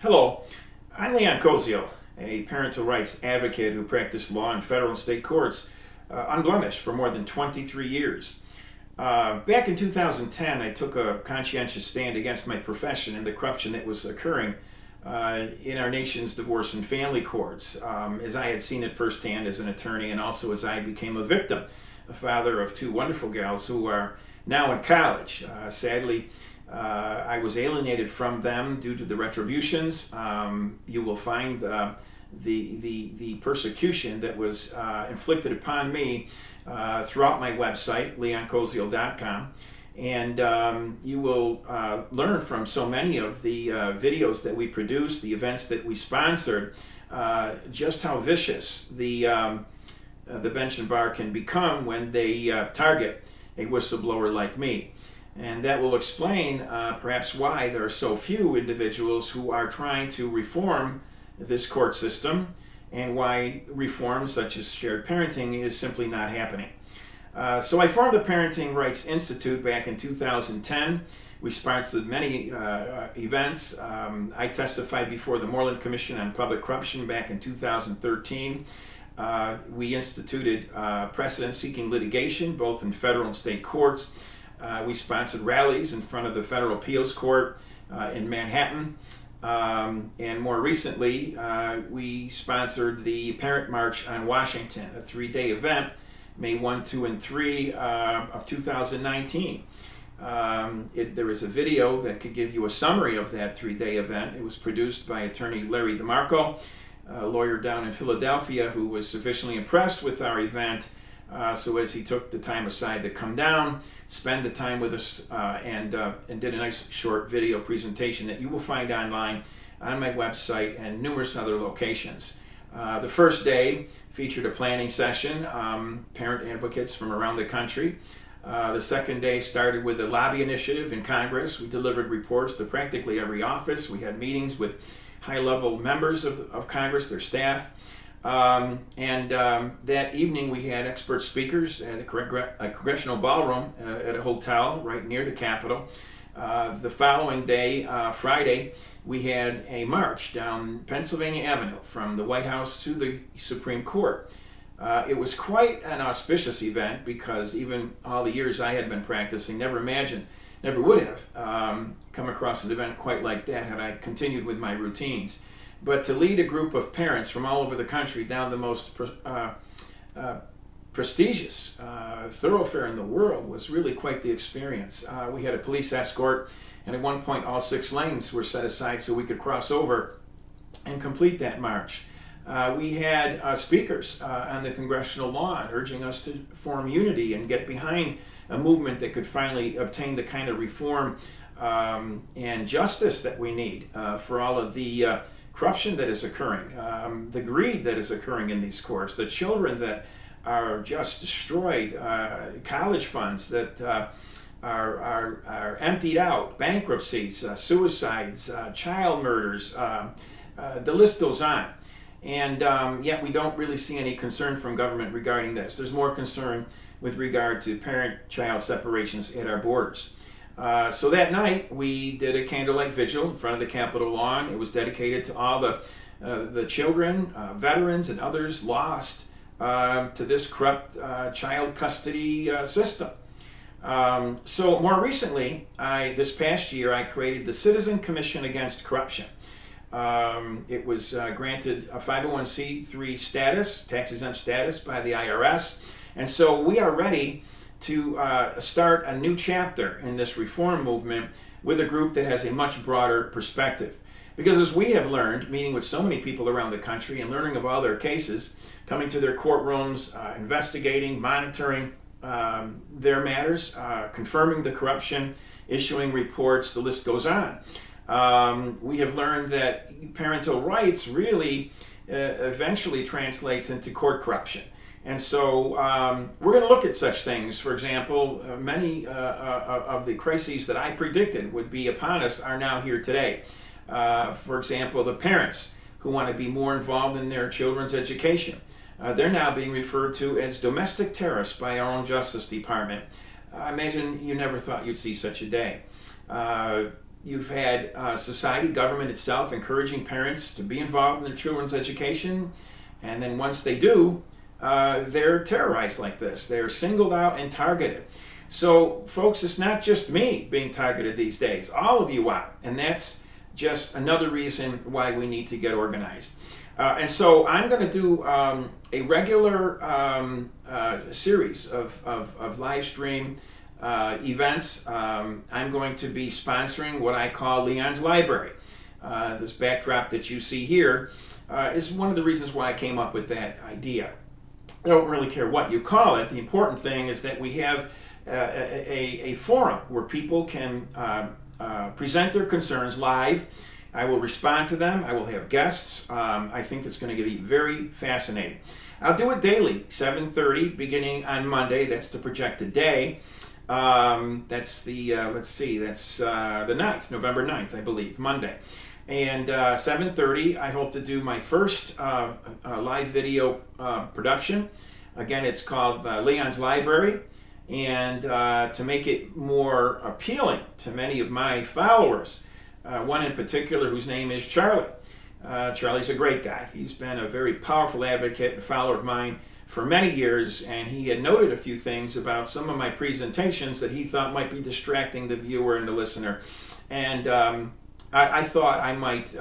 Hello, I'm Leon Koziol, a parental rights advocate who practiced law in federal and state courts unblemished for more than 23 years. Back in 2010, I took a conscientious stand against my profession and the corruption that was occurring in our nation's divorce and family courts, as I had seen it firsthand as an attorney and also as I became a victim, a father of two wonderful gals who are now in college. Sadly, I was alienated from them due to the retributions. You will find the persecution that was inflicted upon me throughout my website, leonkoziol.com. And you will learn from so many of the videos that we produce, the events that we sponsored, just how vicious the bench and bar can become when they target a whistleblower like me. And that will explain perhaps why there are so few individuals who are trying to reform this court system and why reform such as shared parenting is simply not happening. So I formed the Parenting Rights Institute back in 2010. We sponsored many events. I testified before the Moreland Commission on Public Corruption back in 2013. We instituted precedent-seeking litigation both in federal and state courts. We sponsored rallies in front of the Federal Appeals Court in Manhattan. And more recently, we sponsored the Parent March on Washington, a 3-day event, May 1, 2, and 3 of 2019. There is a video that could give you a summary of that 3-day event. It was produced by attorney Larry DeMarco, a lawyer down in Philadelphia who was sufficiently impressed with our event. So as he took the time aside to come down, spend the time with us, and did a nice short video presentation that you will find online on my website and numerous other locations. The first day featured a planning session, parent advocates from around the country. The second day started with a lobby initiative in Congress. We delivered reports to practically every office. We had meetings with high-level members of Congress, their staff. That evening we had expert speakers at a congressional ballroom at a hotel right near the Capitol. The following day, Friday, we had a march down Pennsylvania Avenue from the White House to the Supreme Court. It was quite an auspicious event because even all the years I had been practicing, never would have come across an event quite like that had I continued with my routines. But to lead a group of parents from all over the country down the most prestigious thoroughfare in the world was really quite the experience. We had a police escort, and at one point all 6 lanes were set aside so we could cross over and complete that march. We had speakers on the congressional lawn urging us to form unity and get behind a movement that could finally obtain the kind of reform and justice that we need for all of the corruption that is occurring, the greed that is occurring in these courts, the children that are just destroyed, college funds that are emptied out, bankruptcies, suicides, child murders, the list goes on. And yet we don't really see any concern from government regarding this. There's more concern with regard to parent-child separations at our borders. So that night we did a candlelight vigil in front of the Capitol lawn. It was dedicated to all the children, veterans, and others lost to this corrupt child custody system. So more recently, this past year, I created the Citizen Commission Against Corruption. It was granted a 501c3 status, tax-exempt status by the IRS, and so we are ready to start a new chapter in this reform movement with a group that has a much broader perspective. Because as we have learned, meeting with so many people around the country and learning of all their cases, coming to their courtrooms, investigating, monitoring their matters, confirming the corruption, issuing reports, the list goes on. We have learned that parental rights really eventually translates into court corruption. And so we're going to look at such things. For example, many of the crises that I predicted would be upon us are now here today. For example, the parents who want to be more involved in their children's education. They're now being referred to as domestic terrorists by our own Justice Department. I imagine you never thought you'd see such a day. You've had society, government itself, encouraging parents to be involved in their children's education. And then once they do, they're terrorized like this. They're singled out and targeted. So, folks, it's not just me being targeted these days. All of you are. And that's just another reason why we need to get organized. And so I'm going to do a regular series of live stream events. I'm going to be sponsoring what I call Leon's Library. This backdrop that you see here is one of the reasons why I came up with that idea. I don't really care what you call it. The important thing is that we have a forum where people can present their concerns live. I will respond to them. I will have guests. I think it's going to be very fascinating. I'll do it daily, 7:30, beginning on Monday. That's the projected day. That's the, let's see, that's the 9th, November 9th, I believe, Monday. And 7:30, I hope to do my first live video production. Again, it's called Leon's Library. And to make it more appealing to many of my followers, one in particular whose name is Charlie. Charlie's a great guy. He's been a very powerful advocate and follower of mine for many years, and he had noted a few things about some of my presentations that he thought might be distracting the viewer and the listener. And I thought I might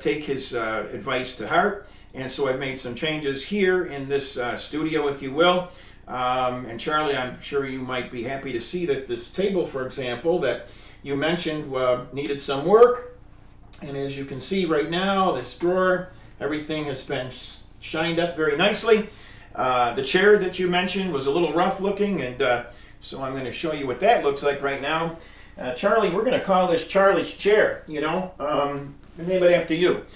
take his advice to heart, and so I've made some changes here in this studio, if you will. And Charlie, I'm sure you might be happy to see that this table, for example, that you mentioned needed some work. And as you can see right now, this drawer, everything has been shined up very nicely. The chair that you mentioned was a little rough looking, and so I'm going to show you what that looks like right now. Charlie, we're going to call this Charlie's chair, you know, name it after you,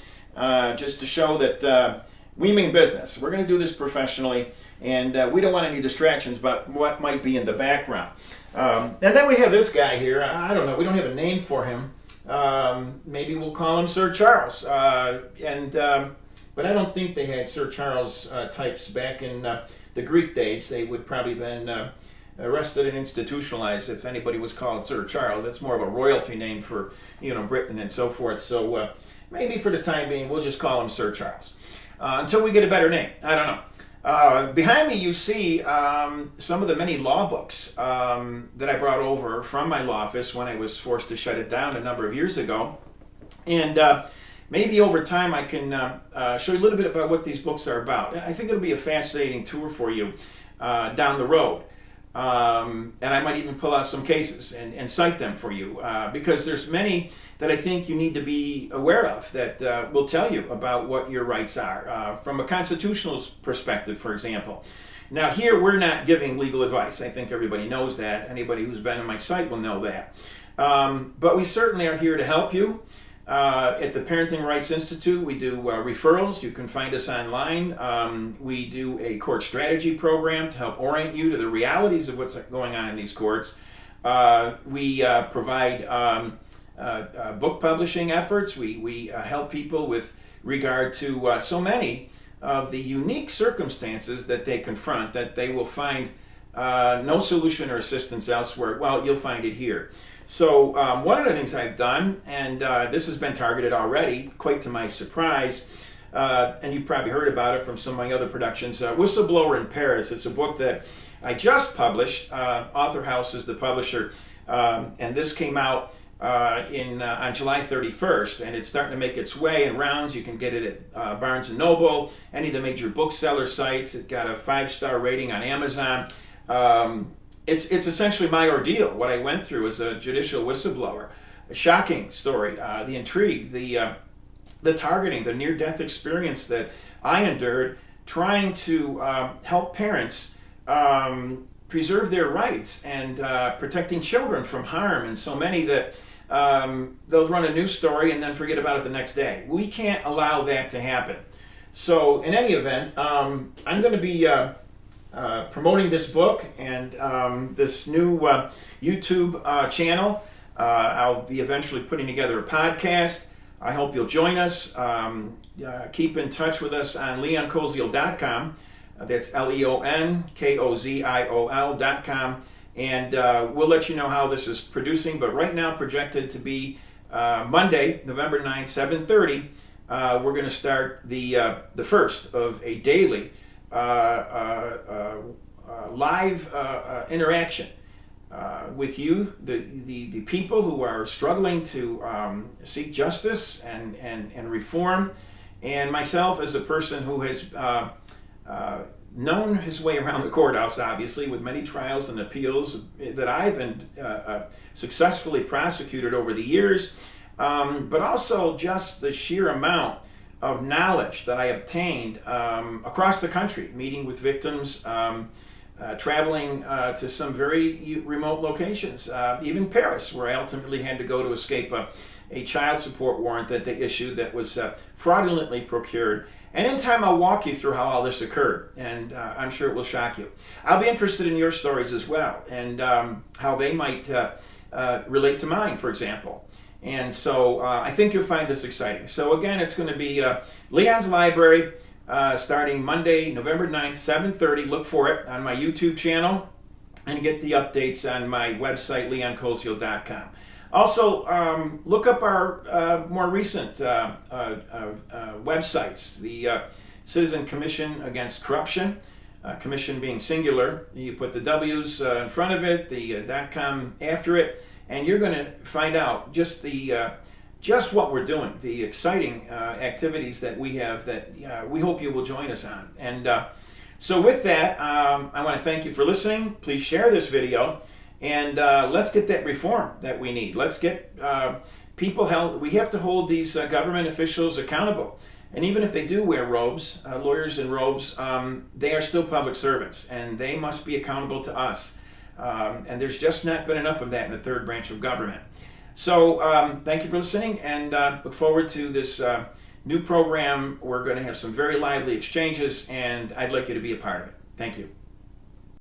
just to show that we mean business. We're going to do this professionally, and we don't want any distractions about what might be in the background. And then we have this guy here. I don't know. We don't have a name for him. Maybe we'll call him Sir Charles. But I don't think they had Sir Charles types back in the Greek days. They would probably been arrested and institutionalized if anybody was called Sir Charles. That's more of a royalty name for, you know, Britain and so forth. So maybe for the time being, we'll just call him Sir Charles until we get a better name. I don't know. Behind me, you see some of the many law books that I brought over from my law office when I was forced to shut it down a number of years ago. And maybe over time I can show you a little bit about what these books are about. I think it'll be a fascinating tour for you down the road. And I might even pull out some cases and cite them for you because there's many that I think you need to be aware of that will tell you about what your rights are from a constitutional perspective, for example. Now here we're not giving legal advice. I think everybody knows that. Anybody who's been on my site will know that. But we certainly are here to help you. At the Parenting Rights Institute, we do referrals. You can find us online. We do a court strategy program to help orient you to the realities of what's going on in these courts. We provide book publishing efforts. We help people with regard to so many of the unique circumstances that they confront that they will find no solution or assistance elsewhere. Well, you'll find it here. So one of the things I've done, and this has been targeted already, quite to my surprise, and you've probably heard about it from some of my other productions, Whistleblower in Paris. It's a book that I just published. Author House is the publisher, and this came out on July 31st, and it's starting to make its way in rounds. You can get it at Barnes & Noble, any of the major bookseller sites. It got a 5-star rating on Amazon. It's essentially my ordeal, what I went through as a judicial whistleblower. A shocking story, the intrigue, the targeting, the near-death experience that I endured trying to help parents preserve their rights and protecting children from harm, and so many that they'll run a news story and then forget about it the next day. We can't allow that to happen. So in any event, I'm going to be promoting this book and this new YouTube channel. I'll be eventually putting together a podcast. I hope you'll join us. Keep in touch with us on leonkoziol.com. That's LeonKoziol.com. And we'll let you know how this is producing, but right now projected to be Monday, November 9th, 7:30. We're going to start the first of a daily live interaction with you, the people who are struggling to seek justice and reform, and myself as a person who has known his way around the courthouse, obviously, with many trials and appeals that I've successfully prosecuted over the years, but also just the sheer amount of knowledge that I obtained across the country, meeting with victims, traveling to some very remote locations, even Paris, where I ultimately had to go to escape a child support warrant that they issued that was fraudulently procured. And in time, I'll walk you through how all this occurred, and I'm sure it will shock you. I'll be interested in your stories as well, and how they might relate to mine, for example. And so I think you'll find this exciting. So again, it's going to be Leon's Library, starting Monday, November 9th, 7:30. Look for it on my YouTube channel, and get the updates on my website, leonkoziol.com. Also, look up our more recent websites, the Citizen Commission Against Corruption, commission being singular. You put the W's in front of it, the .com after it, and you're going to find out just what we're doing, the exciting activities that we have that we hope you will join us on. And so with that, I want to thank you for listening. Please share this video. And let's get that reform that we need. Let's get people held. We have to hold these government officials accountable. And even if they do wear robes, lawyers in robes, they are still public servants, and they must be accountable to us. And there's just not been enough of that in the third branch of government. So thank you for listening, and look forward to this new program. We're going to have some very lively exchanges, and I'd like you to be a part of it. Thank you.